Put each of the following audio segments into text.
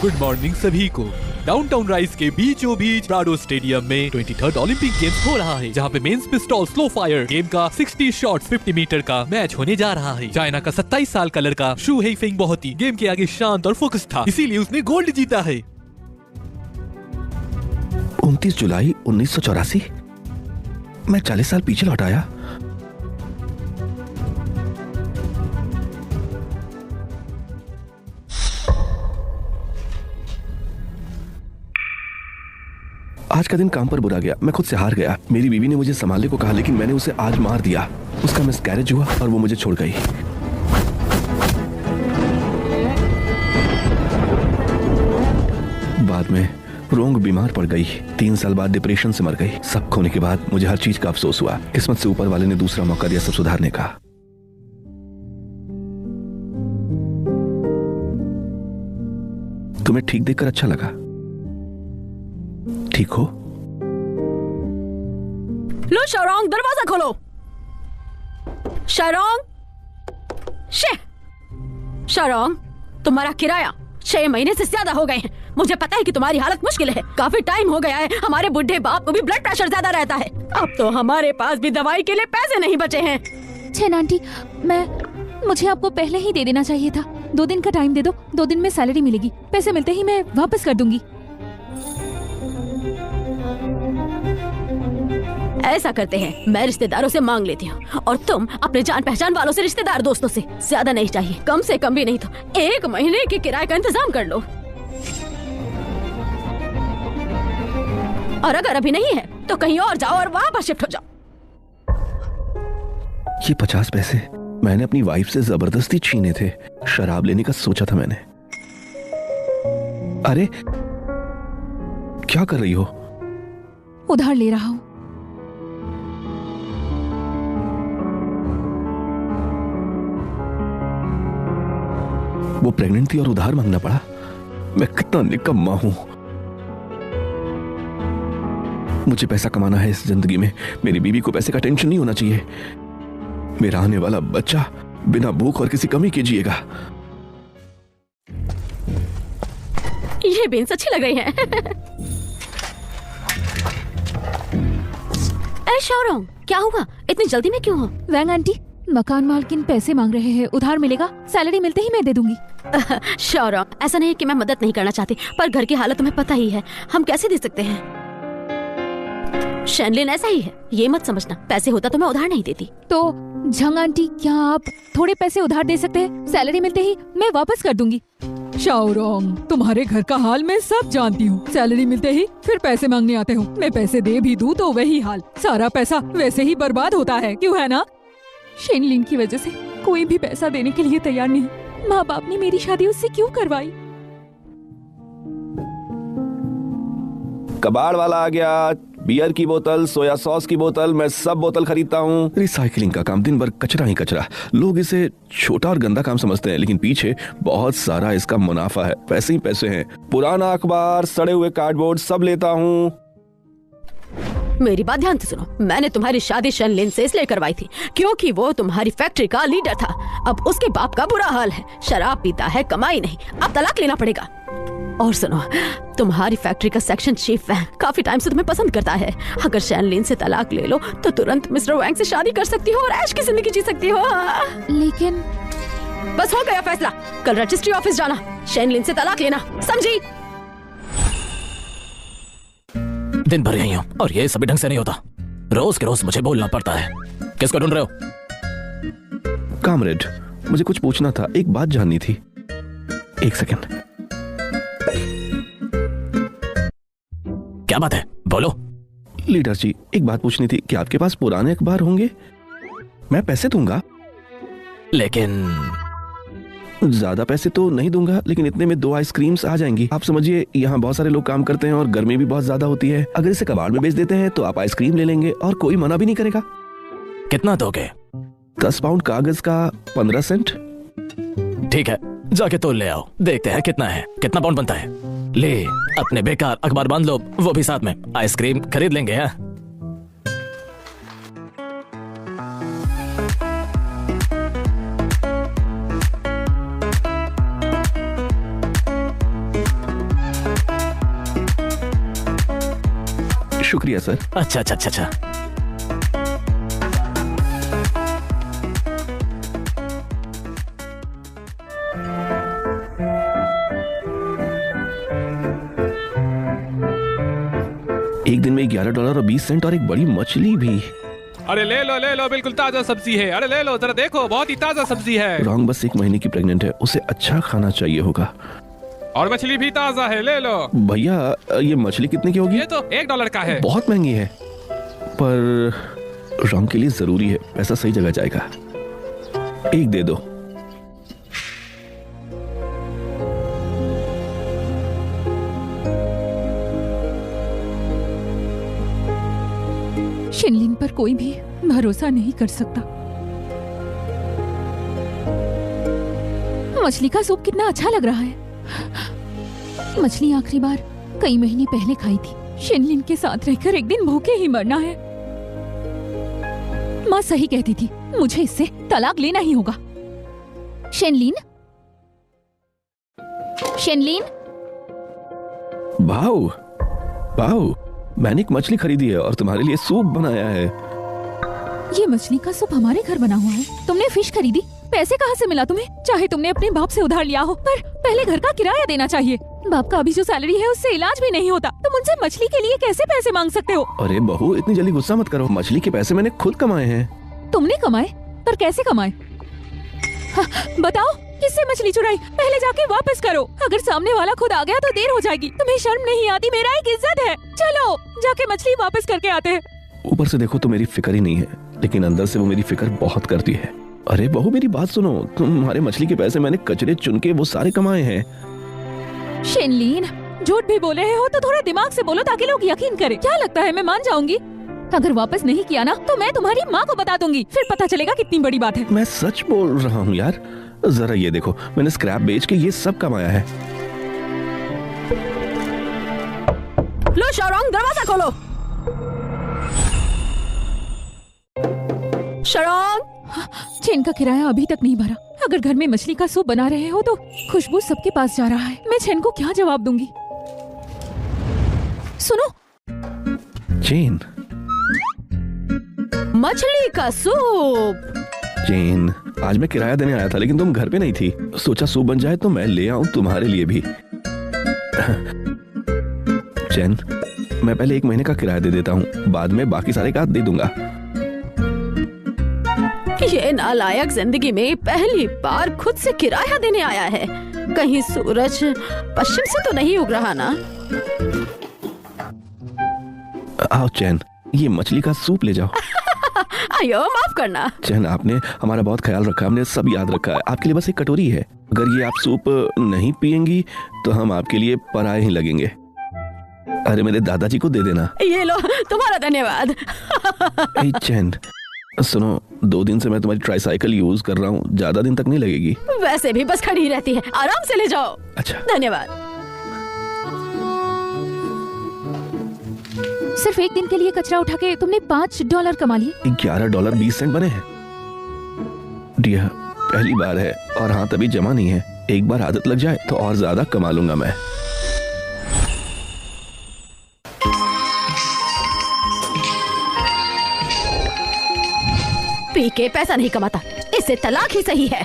Good morning सभी को। Downtown rice के बीचों बीच प्राडो स्टेडियम में 23rd ओलंपिक गेम्स हो रहा है, जहां पे men's pistol slow fire game का 60 शॉट 50 मीटर का मैच होने जा रहा है। चाइना का 27 साल का लड़का शू हेइफेंग बहुत ही गेम के आगे शांत और फोकस था, इसीलिए उसने गोल्ड जीता है। 29 जुलाई 1984। मैं 40 साल पीछे लौट आया। आज का दिन काम पर बुरा गया। मैं खुद से हार गया। मेरी बीवी ने मुझे संभालने को कहा, लेकिन मैंने उसे आज मार दिया। उसका मिसकैरेज हुआ और वो मुझे छोड़ गई। बाद में रोंग बीमार पड़ गई। 3 साल बाद डिप्रेशन से मर गई। सब खोने के बाद मुझे हर चीज का अफसोस हुआ। किस्मत से ऊपर वाले ने दूसरा मौका दिया सब सुधारने का। तुम्हें ठीक देखकर अच्छा लगा? ठीक हो? लो शारोंग, दरवाजा खोलो। शारोंग, शारोंग, तुम्हारा किराया 6 महीने से ज्यादा हो गए हैं। मुझे पता है कि तुम्हारी हालत मुश्किल है। काफी टाइम हो गया है। हमारे बुढ़े बाप को भी ब्लड प्रेशर ज्यादा रहता है। अब तो हमारे पास भी दवाई के लिए पैसे नहीं बचे हैं। छेन आंटी, मुझे आपको पहले ही दे देना चाहिए था। 2 दिन का टाइम दे दो। 2 दिन में सैलरी मिलेगी। पैसे मिलते ही मैं वापस कर दूंगी। ऐसा करते हैं, मैं रिश्तेदारों से मांग लेती हूँ और तुम अपने जान पहचान वालों से, रिश्तेदार दोस्तों से। ज्यादा नहीं चाहिए, कम से कम भी नहीं तो 1 महीने के किराए का इंतजाम कर लो। और अगर अभी नहीं है तो कहीं और जाओ और वहां पर शिफ्ट हो जाओ। ये 50 पैसे मैंने अपनी वाइफ से जबरदस्ती छीने थे। शराब लेने का सोचा था मैंने। अरे क्या कर रही हो? उधार ले रहा हूँ। वो प्रेग्नेंट थी और उधार मांगना पड़ा। मैं कितना निकम्मा हूं। मुझे पैसा कमाना है इस जिंदगी में। मेरी बीवी को पैसे का टेंशन नहीं होना चाहिए। मेरा आने वाला बच्चा बिना भूख और किसी कमी के जिएगा। ये बीन्स अच्छी लग रही है। अरे शारोंग, क्या हुआ? इतनी जल्दी में क्यों हो? वैंग आंटी, मकान मालकिन पैसे मांग रहे हैं। उधार मिलेगा। सैलरी मिलते ही मैं दे दूंगी। शारोंग, ऐसा नहीं है कि मैं मदद नहीं करना चाहती, पर घर की हालत तुम्हें पता ही है। हम कैसे दे सकते हैं? शैनलिन ऐसा ही है, ये मत समझना। पैसे होता तो मैं उधार नहीं देती। तो झंग आंटी, क्या आप थोड़े पैसे उधार दे सकते हैं? सैलरी मिलते ही मैं वापस कर दूंगी। शाओरोंग, तुम्हारे घर का हाल मैं सब जानती हूँ। सैलरी मिलते ही फिर पैसे मांगने आते हो। मैं पैसे दे भी दूँ तो वही हाल। सारा पैसा वैसे ही बर्बाद होता है, क्यों है ना? शेनलिन की वजह से कोई भी पैसा देने के लिए तैयार नहीं। माँ बाप ने मेरी शादी उससे क्यों करवाई? कबाड़ वाला आ गया। बियर की बोतल, सोया सॉस की बोतल, मैं सब बोतल खरीदता हूँ। रिसाइकलिंग का काम, दिन भर कचरा ही कचरा। लोग इसे छोटा और गंदा काम समझते हैं, लेकिन पीछे बहुत सारा इसका मुनाफा है। पैसे ही पैसे हैं। पुराना अखबार, सड़े हुए कार्डबोर्ड सब लेता हूँ। मेरी बात ध्यान से सुनो। मैंने तुम्हारी शादी शैनलिन से इसलिए करवाई थी क्योंकि वो तुम्हारी फैक्ट्री का लीडर था। अब उसके बाप का बुरा हाल है। शराब पीता है, कमाई नहीं। अब तलाक लेना पड़ेगा। और सुनो, तुम्हारी फैक्ट्री का सेक्शन चीफ वैंग काफी टाइम से तुम्हें पसंद करता है। अगर शैनलिन से तलाक ले लो तो तुरंत मिस्टर वैंग से शादी कर सकती हो और ऐश की जिंदगी जी सकती हो। लेकिन बस हो गया फैसला। कल रजिस्ट्री ऑफिस जाना, शैनलिन से तलाक लेना, समझी? दिन भर यही हूँ और ये सभी ढंग से नहीं होता। रोज के रोज मुझे बोलना पड़ता है। किसको ढूंढ रहे हो? कामरेड, मुझे कुछ पूछना था। एक बात जाननी थी। 1 सेकंड। क्या बात है? बोलो। लीडर जी, एक बात पूछनी थी कि आपके पास पुराने अखबार होंगे? मैं पैसे दूंगा। लेकिन ज्यादा पैसे तो नहीं दूंगा, लेकिन इतने में 2 आइसक्रीम्स आ जाएंगी। आप समझिए, यहाँ बहुत सारे लोग काम करते हैं और गर्मी भी बहुत ज्यादा होती है। अगर इसे कबाड़ में बेच देते हैं तो आप आइसक्रीम ले लेंगे और कोई मना भी नहीं करेगा। कितना दोगे? 10 पाउंड कागज का 15 सेंट। ठीक है, जाके तोल ले आओ। देखते हैं कितना है, कितना पाउंड बनता है। ले, अपने बेकार अखबार बांध लो, वो भी साथ में। आइसक्रीम खरीद लेंगे। हाँ, शुक्रिया सर। अच्छा अच्छा अच्छा अच्छा। एक दिन में $11 और 20 सेंट और एक बड़ी मछली भी। अरे ले लो, बिल्कुल ताजा सब्जी है। अरे ले लो, जरा देखो, बहुत ही ताजा सब्जी है। रॉन्ग बस 1 महीने की प्रेग्नेंट है, उसे अच्छा खाना चाहिए होगा। और मछली भी ताजा है, ले लो। भैया ये मछली कितने की होगी? ये तो $1 का है। बहुत महंगी है, पर रॉन्ग के लिए जरूरी है, पैसा सही जगह जाएगा। एक दे दो। शिनलिन पर कोई भी भरोसा नहीं कर सकता। मछली का सूप कितना अच्छा लग रहा है। मछली आखिरी बार कई महीने पहले खाई थी। शिनलिन के साथ रहकर एक दिन भूखे ही मरना है। माँ सही कहती थी, मुझे इससे तलाक लेना ही होगा। शिनलिन, शिनलिन। भाऊ, भाऊ, मैंने एक मछली खरीदी है और तुम्हारे लिए सूप बनाया है। ये मछली का सूप हमारे घर बना हुआ है। तुमने फिश खरीदी, पैसे कहाँ से मिला तुम्हें? चाहे तुमने अपने बाप से उधार लिया हो, पर पहले घर का किराया देना चाहिए। बाप का अभी जो सैलरी है उससे इलाज भी नहीं होता, तुम उनसे मछली के लिए कैसे पैसे मांग सकते हो? अरे बहू, इतनी जल्दी गुस्सा मत करो। मछली के पैसे मैंने खुद कमाए हैं। तुमने कमाए? पर कैसे कमाए? बताओ, किससे मछली चुराई? पहले जाके वापस करो। अगर सामने वाला खुद आ गया तो देर हो जाएगी। तुम्हें शर्म नहीं आती? मेरा एक इज्जत है। चलो जाके मछली वापस करके आते हैं। ऊपर से देखो तो मेरी फिक्र ही नहीं है, लेकिन अंदर से वो मेरी फिक्र बहुत करती है। अरे बहू मेरी बात सुनो, तुम्हारे मछली के पैसे मैंने कचरे चुन के वो सारे कमाए हैं। शिनलिन, झूठ भी बोल रहे हो तो थोड़ा दिमाग से बोलो ताकि लोग यकीन करें। क्या लगता है मैं मान जाऊंगी? अगर वापस नहीं किया ना तो मैं तुम्हारी माँ को बता दूंगी, फिर पता चलेगा कितनी बड़ी बात है। मैं सच बोल रहा हूँ यार। जरा ये देखो, मैंने स्क्रैप बेच के ये सब कमाया है। लो शाओरोंग, दरवाजा खोलो। शाओरोंग, चेन का किराया अभी तक नहीं भरा। अगर घर में मछली का सूप बना रहे हो तो खुशबू सबके पास जा रहा है। मैं चेन को क्या जवाब दूंगी? सुनो चेन, मछली का सूप। चेन, आज मैं किराया देने आया था लेकिन तुम घर पे नहीं थी। सोचा सूप बन जाए तो मैं ले आऊं तुम्हारे लिए भी। चेन, मैं पहले 1 महीने का किराया दे देता हूँ, बाद में बाकी सारे का दे दूंगा। ये नालायक जिंदगी में पहली बार खुद से किराया देने आया है। कहीं सूरज पश्चिम से तो नहीं उग रहा ना? आओ चैन, ये मछली का सूप ले जाओ। आयो, माफ करना। चैन, आपने हमारा बहुत ख्याल रखा, हमने सब याद रखा है। आपके लिए बस एक कटोरी है। अगर ये आप सूप नहीं पियेंगी तो हम आपके लिए पराये ही लगेंगे। अरे मेरे दादाजी को दे देना। ये लो, तुम्हारा धन्यवाद। ए चैन, सुनो, 2 दिन से मैं तुम्हारी ट्राईसाइकिल यूज कर रहा हूँ, ज्यादा दिन तक नहीं लगेगी। वैसे भी बस खड़ी रहती है, आराम से ले जाओ। अच्छा, धन्यवाद। सिर्फ एक दिन के लिए कचरा उठा के तुमने $5 कमा लिए। $11 20 सेंट बने हैं। डियर, पहली बार है और हाथ अभी जमा नहीं है। एक बार आदत लग जाए तो और ज्यादा कमा लूंगा मैं। पी के पैसा नहीं कमाता, इससे तलाक ही सही है।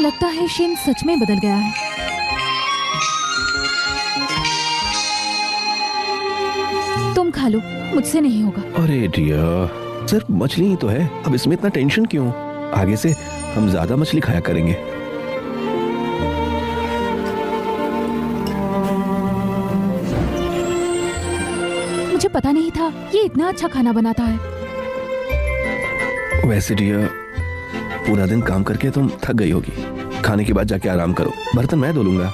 लगता है शिन सच में बदल गया है। तुम खा लो, मुझसे नहीं होगा। अरे डियर, सिर्फ मछली ही तो है, अब इसमें इतना टेंशन क्यों? आगे से हम ज्यादा मछली खाया करेंगे। मुझे पता नहीं था ये इतना अच्छा खाना बनाता है। वैसे डियर, पूरा दिन काम करके तुम थक गई होगी। खाने के बाद जाके आराम करो, बर्तन मैं धो लूंगा।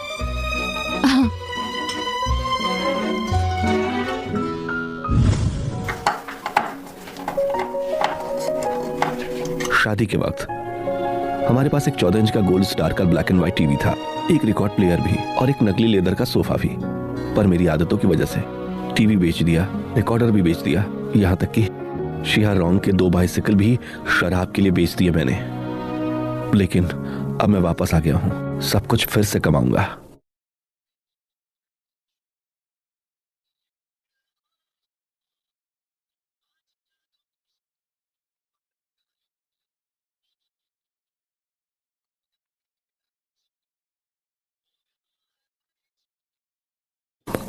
हाँ। शादी के वक्त हमारे पास एक 14 इंच का गोल्ड स्टार का ब्लैक एंड व्हाइट टीवी था, एक रिकॉर्ड प्लेयर भी और एक नकली लेदर का सोफा भी। पर मेरी आदतों की वजह से टीवी बेच दिया, रिकॉर्डर भी बेच दिया, यहाँ तक कि शिहा रोंग के 2 बाइसिकल भी शराब के लिए बेच दिए मैंने। लेकिन अब मैं वापस आ गया हूँ, सब कुछ फिर से कमाऊंगा।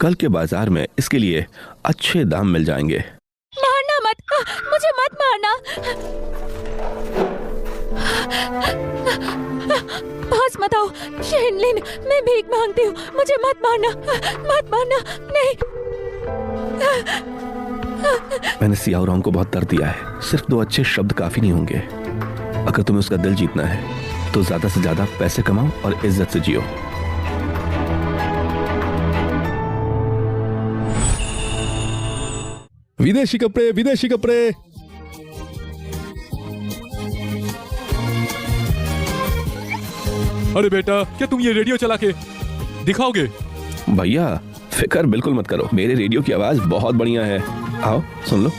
कल के बाजार में इसके लिए अच्छे दाम मिल जाएंगे। मारना मत, मुझे मत मारना। पास मत आओ शेनलिन, मैं भीख मांगती हूँ, मुझे मत मारना, मत मारना, नहीं। मैंने सियाओरोंग को बहुत दर्द दिया है, सिर्फ 2 अच्छे शब्द काफी नहीं होंगे। अगर तुम्हें उसका दिल जीतना है तो ज्यादा से ज्यादा पैसे कमाओ और इज्जत से जियो। विदेशी कपड़े, विदेशी कपड़े। अरे बेटा, क्या तुम ये रेडियो चला के दिखाओगे? भैया फिक्र बिल्कुल मत करो, मेरे रेडियो की आवाज बहुत बढ़िया है। आओ सुन लो।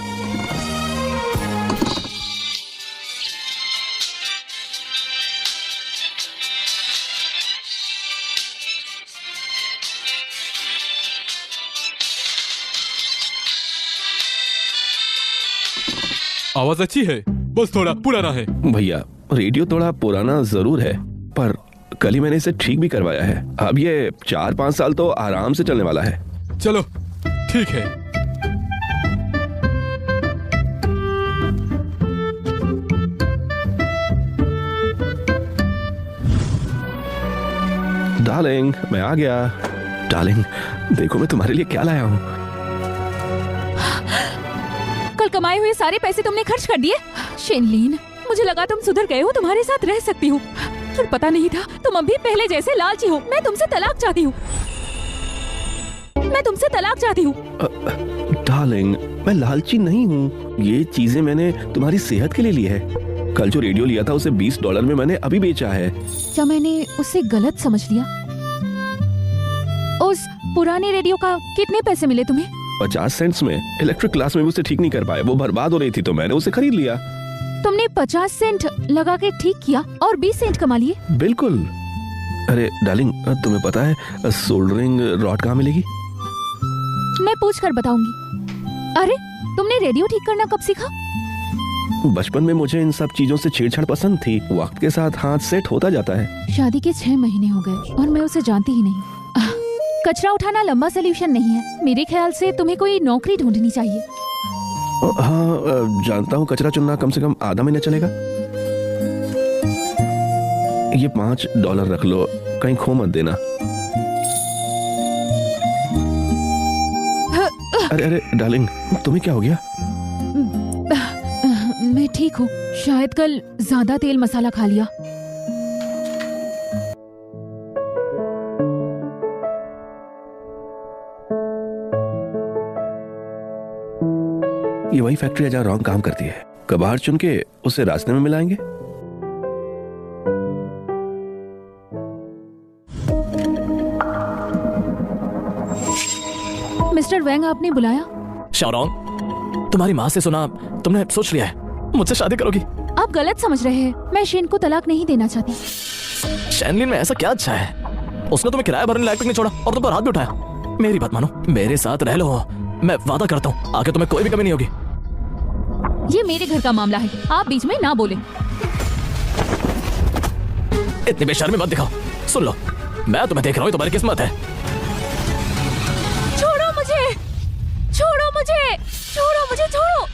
आवाज अच्छी है, बस थोड़ा पुराना है। भैया रेडियो थोड़ा पुराना जरूर है, पर कल ही मैंने इसे ठीक भी करवाया है। अब ये 4-5 साल तो आराम से चलने वाला है। चलो ठीक है। डार्लिंग मैं आ गया। डार्लिंग देखो मैं तुम्हारे लिए क्या लाया हूँ। कल कमाए हुए सारे पैसे तुमने खर्च कर दिए। शेनलिन, मुझे लगा तुम सुधर गए हो, तुम्हारे साथ रह सकती हूँ, पर पता नहीं था तुम अभी पहले जैसे लालची हो। मैं तुमसे तलाक चाहती हूँ, मैं तुमसे तलाक चाहती हूँ। डार्लिंग मैं लालची नहीं हूँ, ये चीजें मैंने तुम्हारी सेहत के लिए ली है। कल जो रेडियो लिया था उसे $20 में मैंने अभी बेचा है। क्या मैंने उसे गलत समझ लिया? उस पुराने रेडियो का कितने पैसे मिले तुम्हें? 50 सेंट्स में। इलेक्ट्रिक क्लास में भी उसे ठीक नहीं कर पाए, वो बर्बाद हो रही थी तो मैंने उसे खरीद लिया। तुमने 50 सेंट लगा के ठीक किया और 20 सेंट कमा लिए। बिल्कुल। अरे डार्लिंग तुम्हें पता है सोल्डरिंग रॉड कहाँ मिलेगी? मैं पूछ कर बताऊंगी। अरे तुमने रेडियो ठीक करना कब सीखा? बचपन में मुझे इन सब चीजों से छेड़छाड़ पसंद थी, वक्त के साथ हाथ सेट होता जाता है। शादी के 6 महीने हो गए और मैं उसे जानती ही नहीं। कचरा उठाना लंबा सोल्यूशन नहीं है, मेरे ख्याल से तुम्हें कोई नौकरी ढूंढनी चाहिए। हाँ जानता हूँ, कचरा चुनना कम से कम आधा महीना चलेगा। ये $5 रख लो, कहीं खो मत देना। अरे अरे डार्लिंग तुम्हें क्या हो गया? मैं ठीक हूँ, शायद कल ज्यादा तेल मसाला खा लिया। ये वही फैक्ट्री है जहाँ रॉन्ग काम करती है। कबाड़ चुन के उसे रास्ते में मिलाएंगे। मिस्टर वैंग आपने बुलाया? शाओरोंग, तुम्हारी माँ से सुना तुमने सोच लिया है मुझसे शादी करोगी। आप गलत समझ रहे हैं, मैं शेन को तलाक नहीं देना चाहती। शेनलिन में ऐसा क्या अच्छा है? उसने तुम्हें किराया भरने लायक तक नहीं छोड़ा और तुम पर हाथ भी उठाया। मेरी बात मानो, मेरे साथ रह लो, मैं वादा करता हूँ आगे तुम्हें कोई भी कमी नहीं होगी। ये मेरे घर का मामला है, आप बीच में ना बोले। इतनी बेशर्मी मत दिखाओ। सुन लो, मैं तुम्हें देख रहा हूँ, तुम्हारी किस्मत है। छोड़ो मुझे, छोड़ो मुझे, छोड़ो मुझे, छोड़ो।